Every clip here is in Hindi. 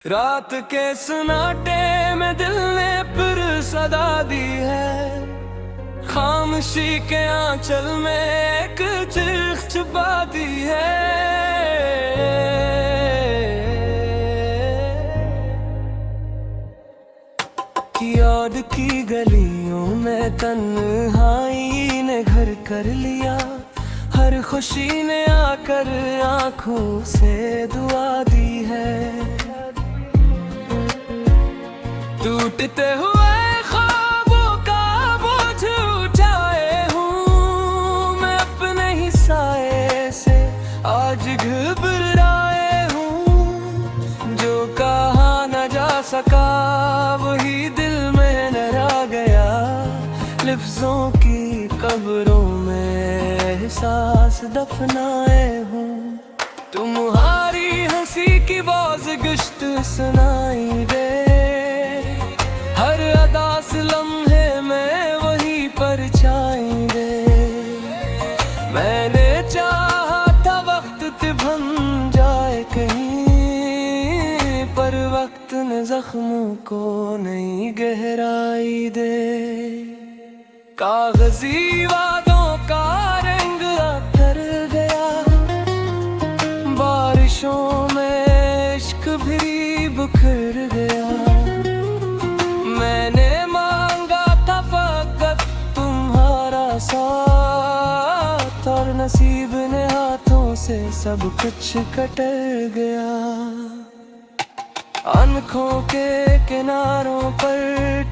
रात के सन्नाटे में दिल ने फिर सदा दी है। खामोशी के आंचल में एक चीख छुपा दी है। कि याद की गलियों में तन्हाई ने घर कर लिया। हर खुशी ने आकर आंखों से दुआ दी है। टूटते हुए ख्वाबों का बोझ उठाए हूँ मैं अपने ही साए से। आज घबराए हूँ जो कहा न जा सका वही दिल में न रह गया। लफ्जों की कब्रों में एहसास दफनाए हूँ। तुम्हारी हंसी की बाज़गश्त सुनाई दे। हर अदास लम्हे में वही परछाई दे। मैंने चाहा था वक्त बन जाए कहीं, पर वक्त ने जख्मों को नई गहराई दे। कागजी वादों का रंग उतर गया। बारिशों में इश्क भी बिखर गया। मैंने मांगा था फकत तुम्हारा साथ, और नसीब ने हाथों से सब कुछ कटर गया। आंखों के किनारों पर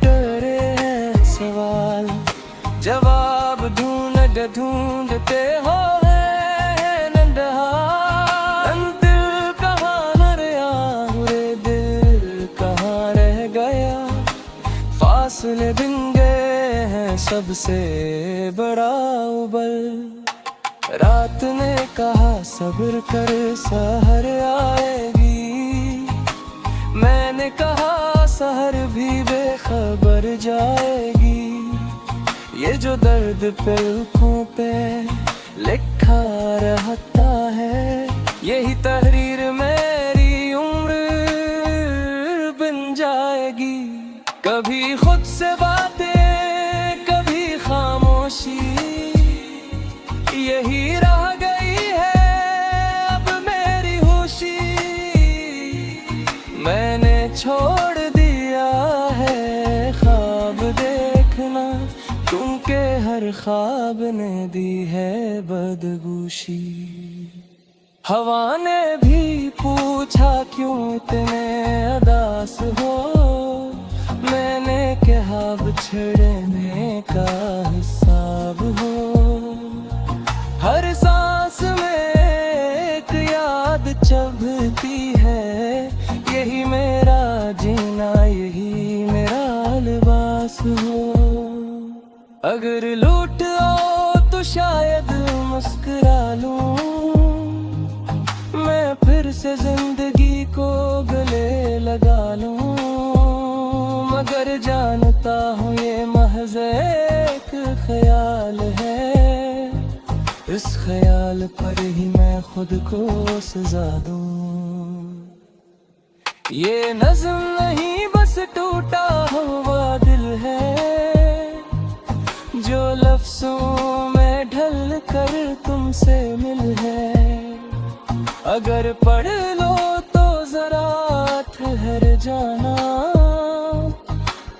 टरे हैं सवाल, जवाब ढूंढते हो दिल कहाँ न रहा रे, दिल कहाँ रह गया। फासले बिन गए हैं सबसे बड़ा उबल। रात ने कहा सब्र कर सहर आएगी। मैंने कहा सहर भी बेखबर जाएगी। ये जो दर्द पलकों पे लिखा रहता है, यही तहरीर मेरी उम्र बन जाएगी। कभी खुद से बातें कभी खामोशी, यही रह गई है अब मेरी होशी। मैंने छोड़ दिया है ख्वाब देखना, क्योंकि हर ख्वाब ने दी है बदगोशी। हवा ने भी पूछा क्यों इतने उदास हो। मैंने कहा बिछड़ने का हिसाब हो। हर सांस में एक याद चुभती है। यही मेरा जीना, यही मेरा लिबास हो। अगर लूट आओ तो शायद मुस्कुरा लूं मैं, फिर से जिंदगी को गले लगा लूं। मगर जानता हूँ ये महज एक ख्याल है। इस ख्याल पर ही मैं खुद को सजा दूं। ये नज़्म नहीं बस टूटा हुआ दिल है, जो लफ्ज़ों में ढल कर तुमसे मिल है। अगर पढ़ लो तो जरा ठहर जाना,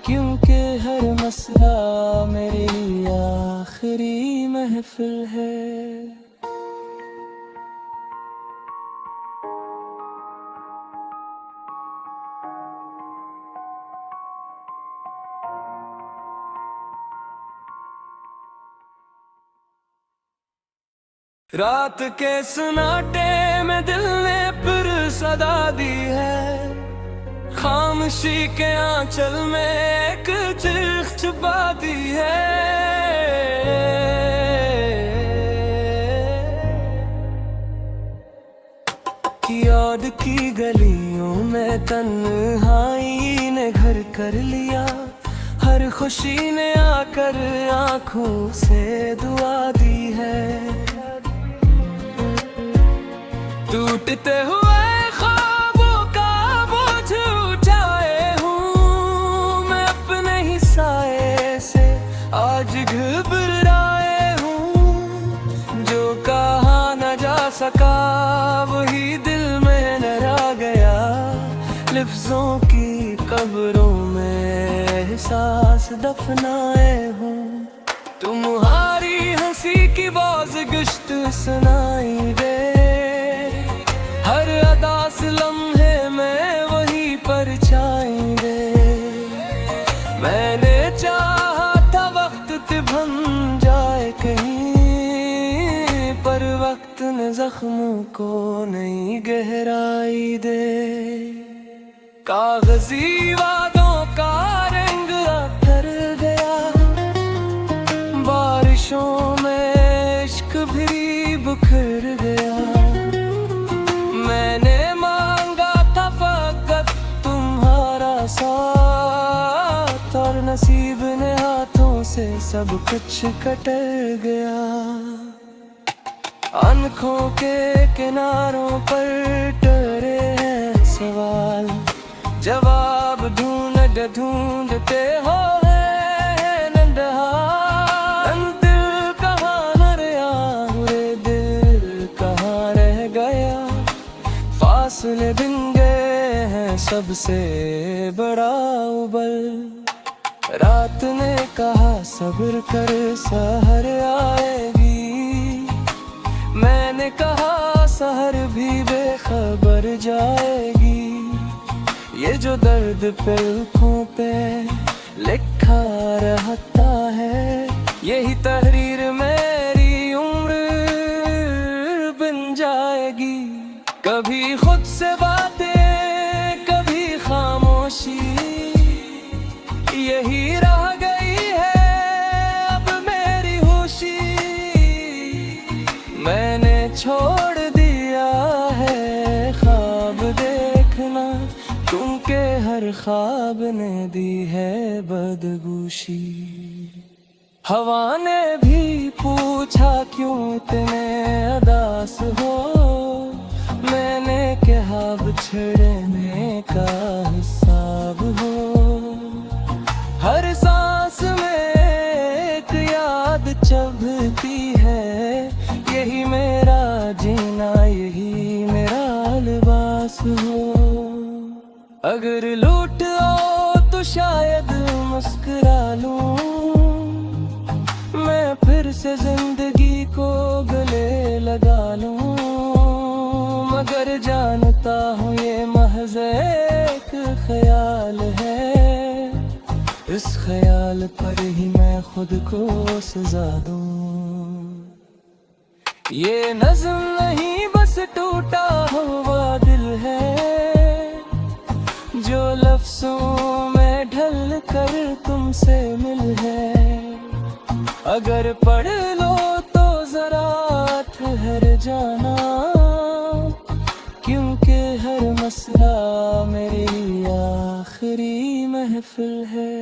क्योंकि हर मसला मेरी आखिरी महफिल है। रात के सन्नाटे में दिल ने फिर सदा दी है। खामोशी के आंचल में एक चीख छुपा दी है। कि याद की गलियों में तन्हाई ने घर कर लिया। हर खुशी ने आकर आंखों से दुआ दी है। टूटते हुए ख्वाबों का बोझ लफ्जों की कब्रों में एहसास दफनाए हूँ। तुम्हारी हंसी की बाज गुश्त सुनाई दे, हर अदास लम्हे में वही परछाई दे। मैंने चाहा था वक्त बन जाए कहीं, पर वक्त ने जख्मों को नई गहराई दे। कागजी वादों का रंग उतर गया, बारिशों में इश्क भी बिखर गया। मैंने मांगा था फकत तुम्हारा साथ, और नसीब ने हाथों से सब कुछ कटर गया। आंखों के किनारों पर टरे हैं सवाल, जवाब ढूंढते हो नंदहाल। दिल कहाँ न रहा, दिल कहाँ रह गया। फासले बिन गए हैं सबसे बड़ा उबल। रात ने कहा सब्र कर सहर आएगी, मैंने कहा सहर भी बेखबर जाएगी। ये जो दर्द पलकों पे लिखा रहता है, यही तहरीर मेरी उम्र बन जाएगी। कभी खुद से बातें, कभी खामोशी, यही रह गई है अब मेरी होशी। मैंने छोड़ दिया है ख्वाब देखना, क्योंकि हर ख्वाब ने दी है बदगोशी। हवा ने भी पूछा क्यों इतने उदास हो, मैंने कहा बिछड़ने का हिसाब हो। हर सांस में एक याद चुभती है, यही मेरा जीना, यही मेरा लिबास हो। अगर लूट आओ तो शायद मुस्कुरा लूं, मैं फिर से जिंदगी को गले लगा लूं। मगर जानता हूँ ये महज एक ख्याल है, इस ख्याल पर ही मैं खुद को सजा दूं। ये नज़्म नहीं बस टूटा हुआ दिल है, जो लफ्ज़ों में ढल कर तुमसे मिल है। अगर पढ़ लो तो जरा ठहर जाना, क्योंकि हर मसला मेरी आखिरी महफिल है।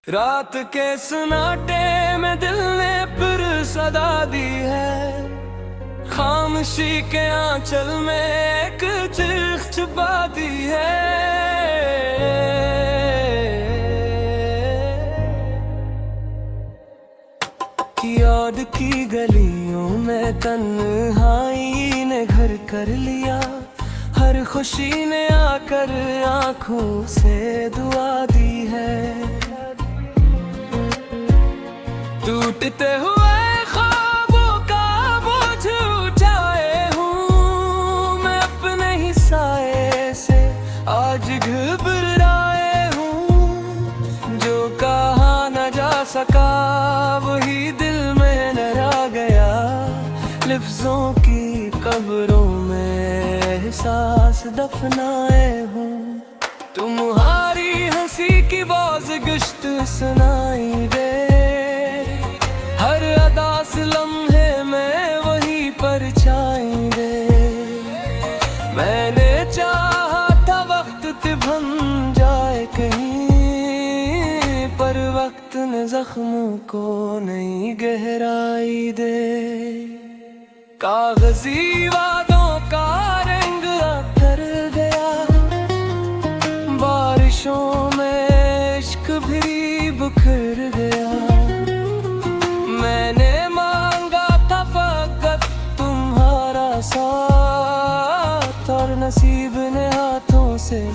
रात के सन्नाटे में दिल ने फिर सदा दी है, खामोशी के आंचल में एक चीख छुपा दी है। याद की गलियों में तन्हाई ने घर कर लिया, हर खुशी ने आकर आंखों से दुआ दी है। टूटते हुए ख्वाबों का बोझ उठाए हूँ मैं अपने ही साए से, आज घबराए हूँ। जो कहा न जा सका वही दिल में न रह गया, लफ्जों की कब्रों में एहसास दफनाए हूँ। तुम्हारी हंसी की बाज गुश्त सुनाई दे, हर अदास लम्हे में वही परछाई दे। मैंने चाहा था वक्त बन जाए कहीं, पर वक्त ने जख्मों को नई गहराई दे। कागजी वादों का रंग उतर गया,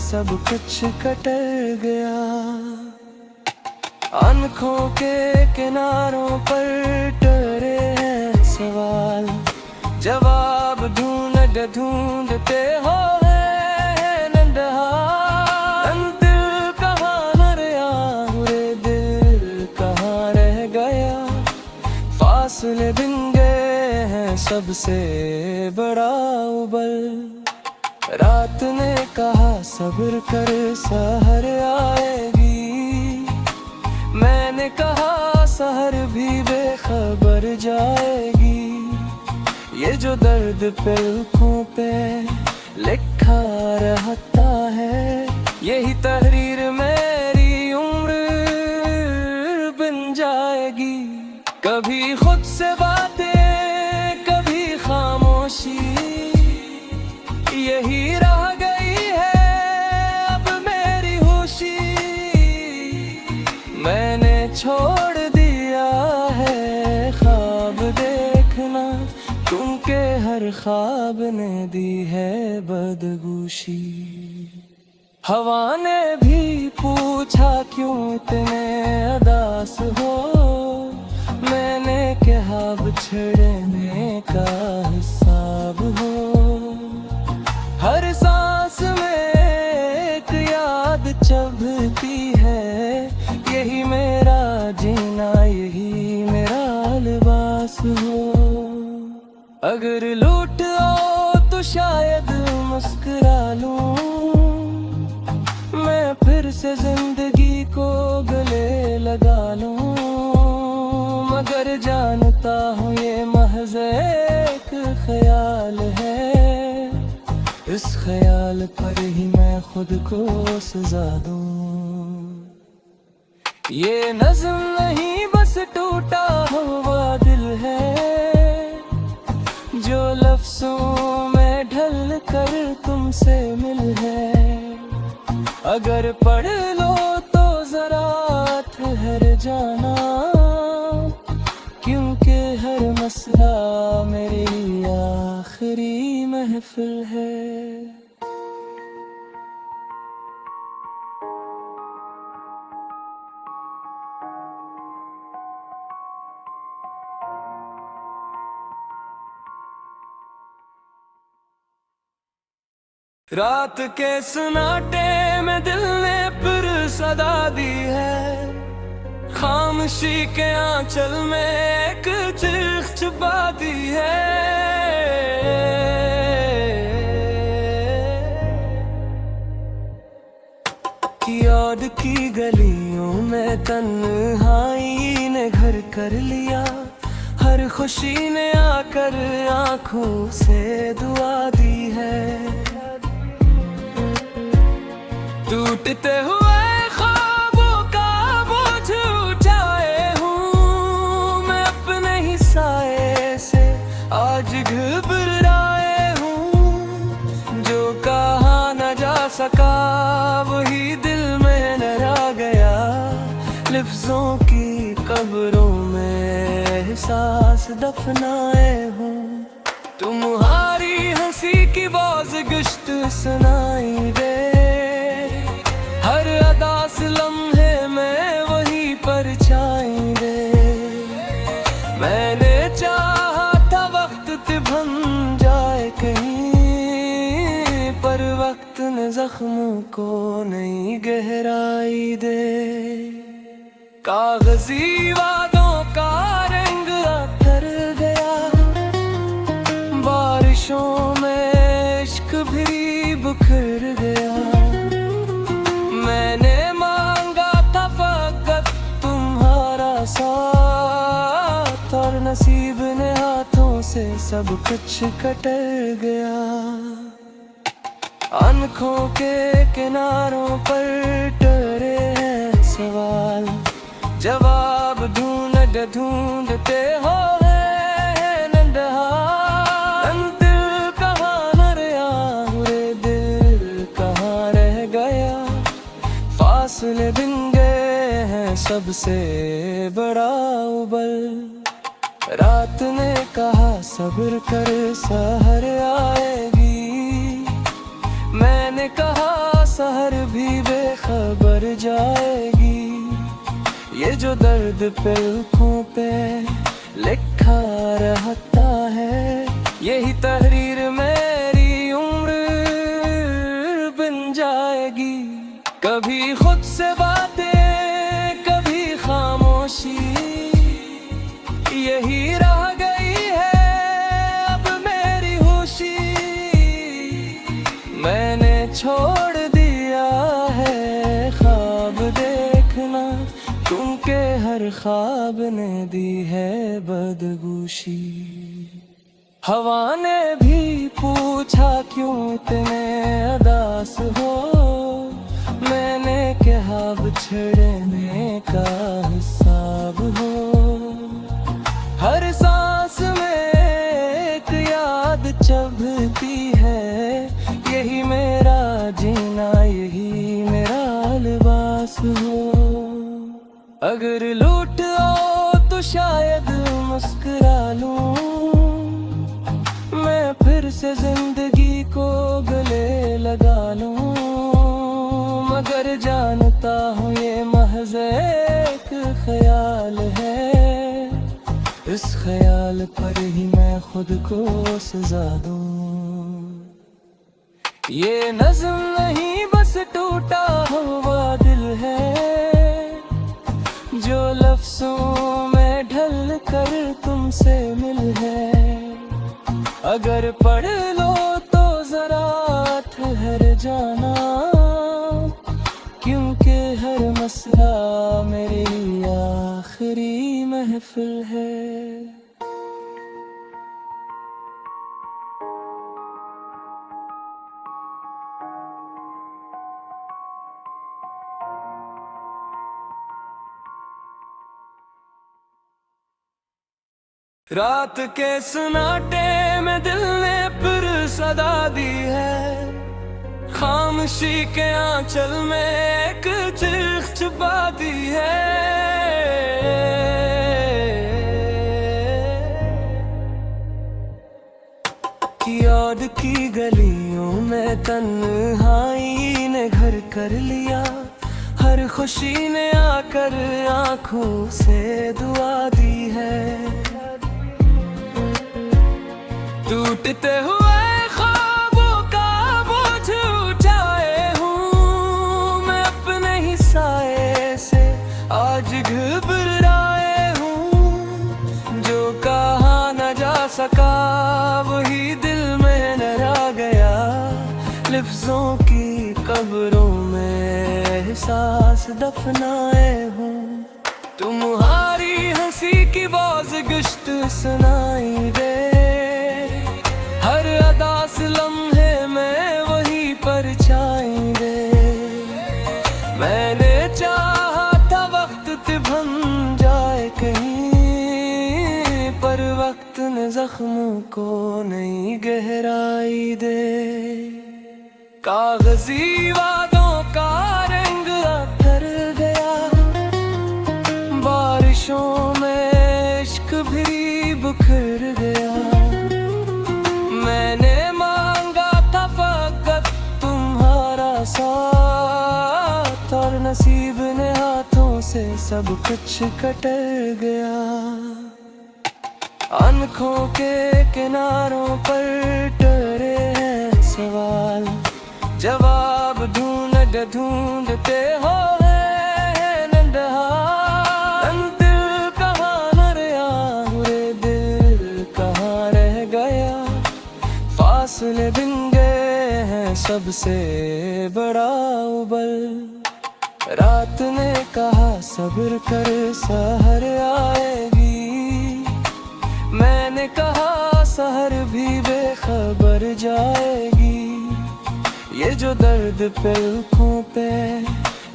सब कुछ कटर गया। आंखों के किनारों पर टरे हैं सवाल, जवाब ढूंढते हो नंदहाल। दिल कहाँ न रहा रे, दिल कहाँ रह गया। फासले बिन गए हैं सबसे बड़ा उबल। रात ने कहा सब्र कर सहर आएगी, मैंने कहा सहर भी बेखबर जाएगी। ये जो दर्द पलकों पे लिखा रहता है, यही तहरीर मेरी उम्र बन जाएगी। कभी खुद से बातें, कभी खामोशी, यही रह गई है अब मेरी होशी। मैंने छोड़ दिया है ख्वाब देखना, तुमके हर ख्वाब ने दी है बदगोशी। हवा ने भी पूछा क्यों इतने उदास हो, मैंने कहा बिछड़ने का हिसाब हो। हर सांस में एक याद चुभती है, यही मेरा जीना, यही मेरा लिबास हो। अगर लूट आओ तो शायद मुस्कुरा लूं, मैं फिर से जिंदगी को गले लगा लूं। मगर जानता हूँ ये महज एक ख्याल है, इस ख्याल पर ही मैं खुद को सजा दूं। ये नज़्म नहीं बस टूटा हुआ दिल है, जो लफ्ज़ों में ढल कर तुमसे मिल है। अगर पढ़ लो तो जरा ठहर जाना, क्योंकि हर मसला मेरी आखिरी महफिल है। रात के सन्नाटे में दिल ने फिर सदा दी है, खामोशी के आंचल में एक चीख छुपा दी है। याद की गलियों में तन्हाई ने घर कर लिया, हर खुशी ने आकर आंखों से दुआ दी है। टूटते हुए ख्वाबों का बोझ उठाए हूँ मैं अपने ही साए से, आज घबराए हूँ। जो कहा न जा सका वही दिल में न रह गया, लफ्जों की कब्रों में एहसास दफनाए हूँ। तुम्हारी हंसी की बाज़गश्त सुनाई दे, हर अदास लम्हे में वही परछाई दे। मैंने चाहा था वक्त बन जाए कहीं, पर वक्त ने जख्मों को नई गहराई दे। कागजी वादों का रंग उतर गया, बारिशों में इश्क भी बिखर गया। मैंने मांगा था फकत तुम्हारा साथ, और नसीब ने हाथों से सब कुछ कटर गया। आंखों के किनारों पर टरे हैं सवाल, जवाब ढूंढते हो नंदहाल। दिल कहाँ न रहा रे, दिल कहाँ रह गया। फासले बिन गए हैं सबसे बड़ा उबल। रात ने कहा सब्र कर सहर आएगी, मैंने कहा सहर भी बेखबर जाएगी। ये जो दर्द पलकों पे लिखा रहता है, यही तहरीर मेरी उम्र बन जाएगी। कभी खुद से बातें, कभी खामोशी, यही रह गई है अब मेरी होशी। मैंने छोड़ दिया है ख्वाब देखना, तुमके हर ख्वाब ने दी है बदगोशी। हवा ने भी पूछा क्यों इतने उदास हो, मैंने कहा बिछड़ने का हिसाब हो। हर सांस में एक याद चुभती है, यही मेरा जीना, यही मेरा लिबास हो। अगर लूट आओ तो शायद मुस्कुरा लूं, मैं फिर से जिंदगी को गले लगा लूं। मगर जानता हूँ ये महज एक ख्याल है, इस ख्याल पर ही मैं खुद को सजा दूं। ये नज़्म नहीं बस टूटा हुआ दिल है, जो लफ्ज़ों में ढल कर तुमसे मिल है। अगर पढ़ लो तो जरा ठहर जाना, क्योंकि हर मसला मेरी आखिरी महफिल है। रात के सन्नाटे में दिल ने फिर सदा दी है, खामोशी के आंचल में एक चिख छुपा दी है। कि याद की गलियों में तन्हाई ने घर कर लिया, हर खुशी ने आकर आंखों से दुआ दी है। टूटते हुए ख्वाबों का बोझ उठाए हूँ मैं अपने ही साए से, आज घबराए हूँ। जो कहा न जा सका वही दिल में न रह गया, लफ्जों की कब्रों में एहसास दफनाए हूँ। तुम्हारी हंसी की बाज़गश्त सुनाई दे, हर अदास लम्हे में वही परछाई दे। मैंने चाहा था वक्त थम जाए कहीं, पर वक्त ने जख्मों को नई गहराई दे। कागजी वादों का रंग उतर गया, बारिशों में इश्क भी बिखर गया। मैंने मांगा था फकत तुम्हारा साथ, और नसीब ने हाथों से सब कुछ कटर गया। आंखों के किनारों पर टरे हैं सवाल, जवाब ढूंढते हो दिल कहाँ न रहा, दिल कहाँ रह गया। फासले बिन गए हैं सबसे बड़ा उबल। रात ने कहा सब्र कर सहर आएगी, मैंने कहा सहर भी बेखबर जाएगी। ये जो दर्द पलकों पे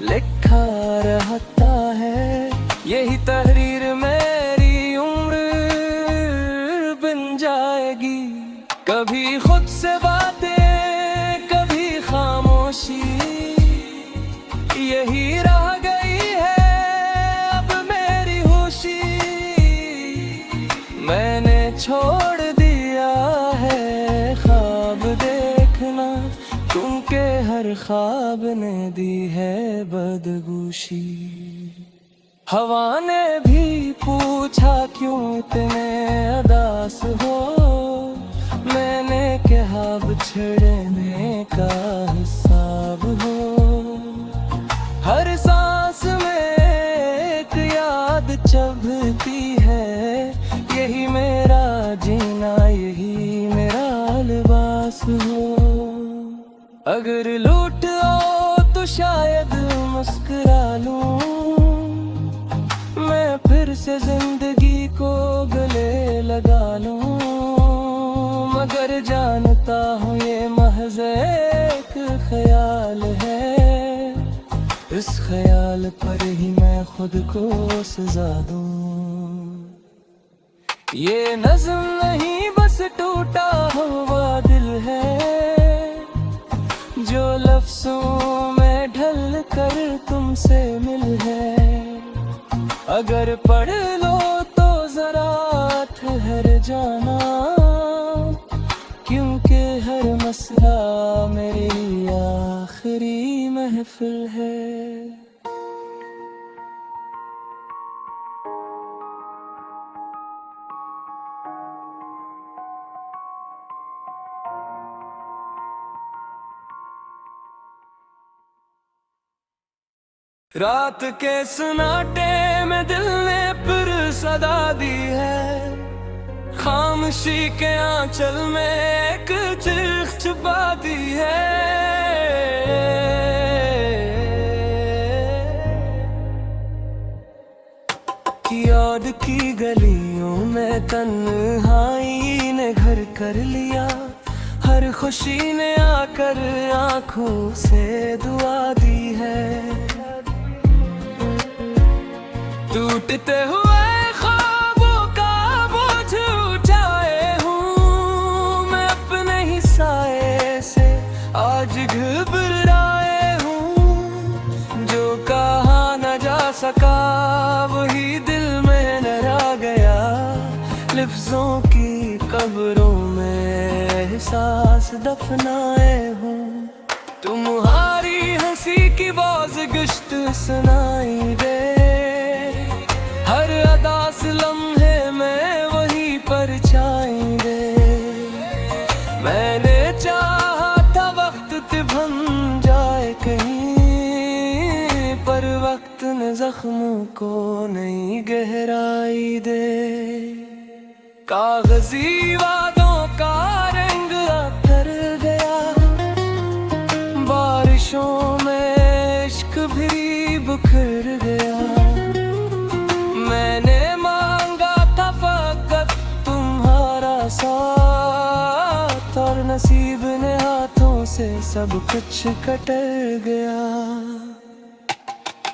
लिखा रहता है, यही तहरीर मेरी उम्र बन जाएगी। कभी खुद से बातें, कभी खामोशी, यही रह गई है अब मेरी होशी। मैंने छोड़ दिया है ख्वाब देखना, तुमके हर ख्वाब ने दी है बदगोशी। हवा ने भी पूछा क्यों इतने उदास हो, मैंने कहा बिछड़ने का हिसाब हो। हर सांस में एक याद चुभती है, यही मेरा जीना यही मेरा लिबास हो। अगर लूट आओ तो शायद मुस्कुरा लूं, मैं फिर से जिंदगी को गले लगा लूं। मगर जानता हूँ ये महज एक ख्याल है, इस ख्याल पर ही मैं खुद को सजा दूं। ये नज़्म नहीं बस टूटा हुआ दिल है, जो लफ्ज़ों में ढल कर तुमसे मिल है। अगर पढ़ लो तो जरा ठहर जाना, क्योंकि हर मसला मेरी आखिरी महफिल है। रात के सन्नाटे में दिल ने फिर सदा दी है, खामोशी के आंचल में एक चिख छुपा दी है। कि याद की गलियों में तन्हाई ने घर कर लिया, हर खुशी ने आकर आंखों से दुआ दी है। टूटते हुए ख्वाबों का बोझ उठाए हूँ मैं अपने ही साए से, आज घबराए हूँ। जो कहा न जा सका वही दिल में न रह गया, लफ्ज़ों की कब्रों में एहसास दफनाए हूँ। तुम्हारी हंसी की बाज़गश्त सुनाई दे, हर अदास लम्हे में वही परछाई दे। मैंने चाहा था वक्त थम जाए कहीं, पर वक्त ने जख्मों को नई गहराई दे। कागजी वादों का रंग उतर गया, बारिशों में इश्क भी बिखर गया। मैंने मांगा था फकत तुम्हारा साथ, और नसीब ने हाथों से सब कुछ कटर गया।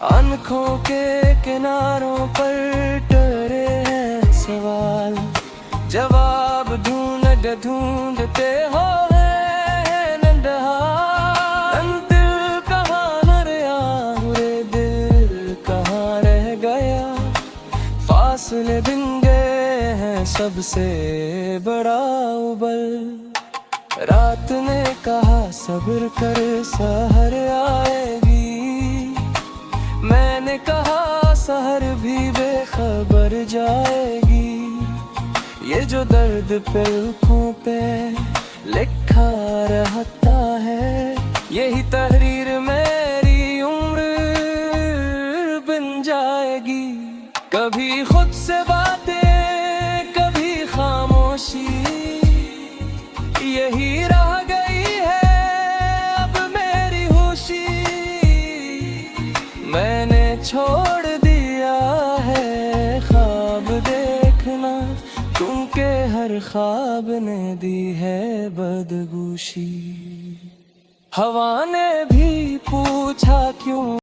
आंखों के किनारों पर टरे हैं सवाल, जवाब ढूंढते हो दिल कहाँ न रहा रे, दिल कहाँ रह गया। फासले बिन गए हैं सबसे बड़ा उबल। रात ने कहा सब्र कर सहर आएगी, मैंने कहा सहर भी बेखबर जाएगी। ये जो दर्द पलकों पे लिखा रहता है, यही तहरीर मेरी उम्र बन जाएगी। कभी खुद से बातें कभी खामोशी, यही रह गई है अब मेरी होशी। मैंने छोड़ दिया है ख्वाब देखना, क्योंकि हर ख्वाब ने दी है बदगोशी। हवा ने भी पूछा क्यों